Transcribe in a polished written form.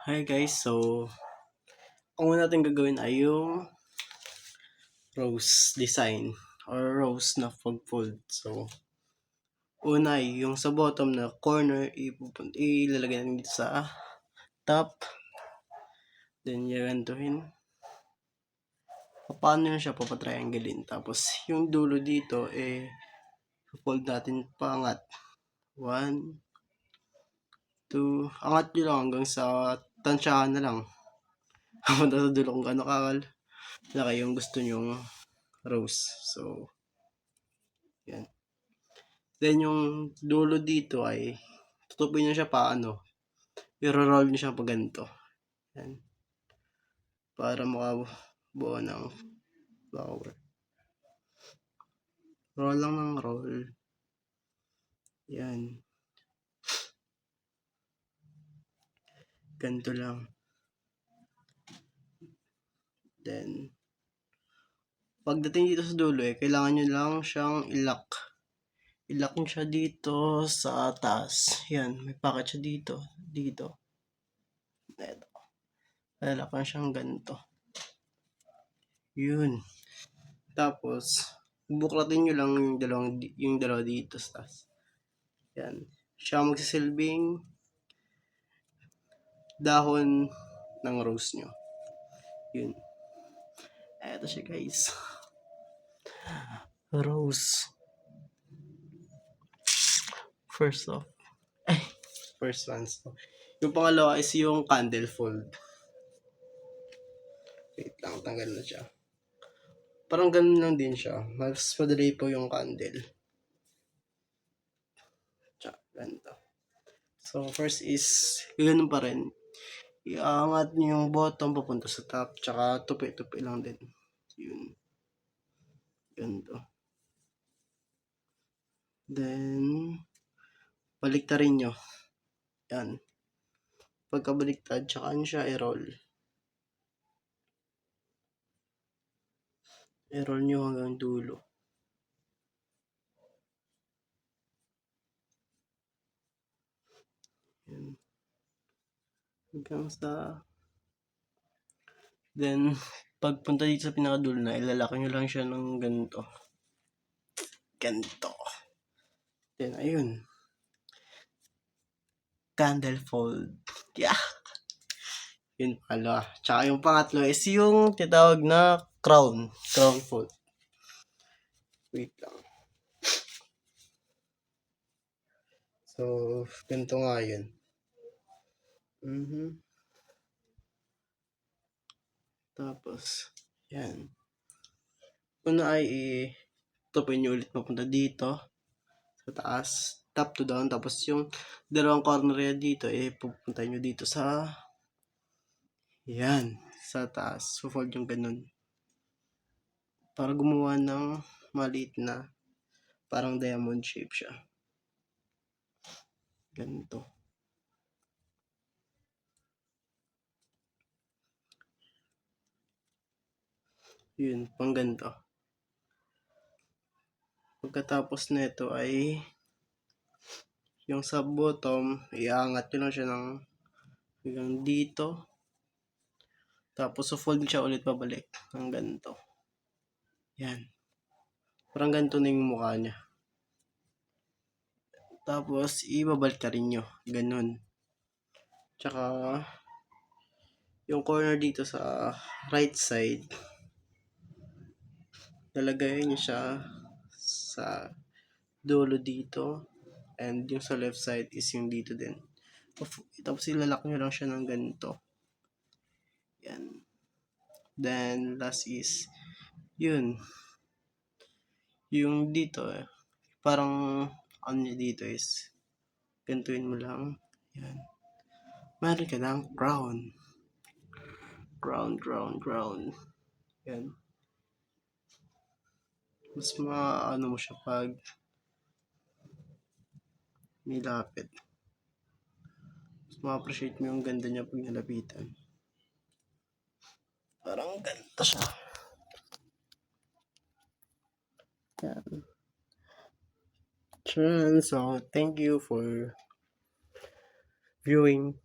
Hi guys, so ang una natin gagawin ay yung rose design or rose na pag-fold. So, una ay yung sa bottom na corner ilalagay natin dito sa top. Then, yagantuhin. Paano yun siya papatrianglein. Tapos, yung dulo dito fold natin paangat. 1, 2, angat nyo lang hanggang sa tansyahan na lang. Papunta sa dulo kung gaano laki yung gusto nyong rose. So, yan. Then yung dulo dito ay tutupin nyo siya paano. I-roll nyo siya pa ganito. Yan. Para makabuo ng flower. Roll lang ng roll. Yan. Ganito lang. Then, pagdating dito sa dulo kailangan nyo lang siyang i-lock. I-lock nyo siya dito sa taas. Yan. May pocket siya dito. Dito. Ito. I-lock nyo siyang ganito. Yun. Tapos, buklatin nyo lang yung dalawa dito sa taas. Yan. Siya magsisilbing dahon ng rose nyo. Yun. Eto siya guys. Rose. First one. So, yung pangalawa is yung candle fold. Wait lang, tanggal na siya. Parang ganun lang din siya. Mas madali po yung candle. Tsaka, ganito. So, first is, ganun pa rin. Iangat nyo yung bottom papunta sa top. Tsaka, tupi-tupi lang din. Yun. Ganito. Then, baliktarin nyo. Yan. Pagkabaliktad, tsaka nyo siya i-roll. I-roll nyo hanggang dulo. Yan. Hanggang sa... Then, pagpunta dito sa pinakadulo na, ilalaki nyo lang siya ng ganito. Ganito. Then, ayun. Candle fold. Yeah. Yun pala. Tsaka yung pangatlo is yung tinatawag na crown. Crown fold. Wait lang. So, ganito nga yun. Tapos, yan. Una ay tupin nyo ulit papunta dito. Sa taas. Top to down. Tapos yung dalawang corner dito, pupunta nyo dito sa yan. Sa taas. So, fold yung ganun. Para gumawa ng maliit na parang diamond shape siya. Ganito. Yun, pang ganito. Pagkatapos nito ay yung sa bottom, iangat nyo lang siya ng hanggang dito. Tapos, fold siya ulit pabalik ng ganito. Yan. Parang ganito na yung mukha niya. Tapos, ibabalik ka rin nyo. Ganun. Tsaka, yung corner dito sa right side, lalagay nyo siya sa dulo dito. And yung sa left side is yung dito din. Tapos, ilalak nyo lang siya ng ganito. Yan. Then, last is, yun. Yung dito, parang, ano niya dito is, gantuin mo lang. Yan. Meron ka ng crown. Crown. Yan. Mas maano mo siya pag nilapit. Mas ma-appreciate mo yung ganda niya pag nilapitan. Parang ganito siya. Yan. So, thank you for viewing.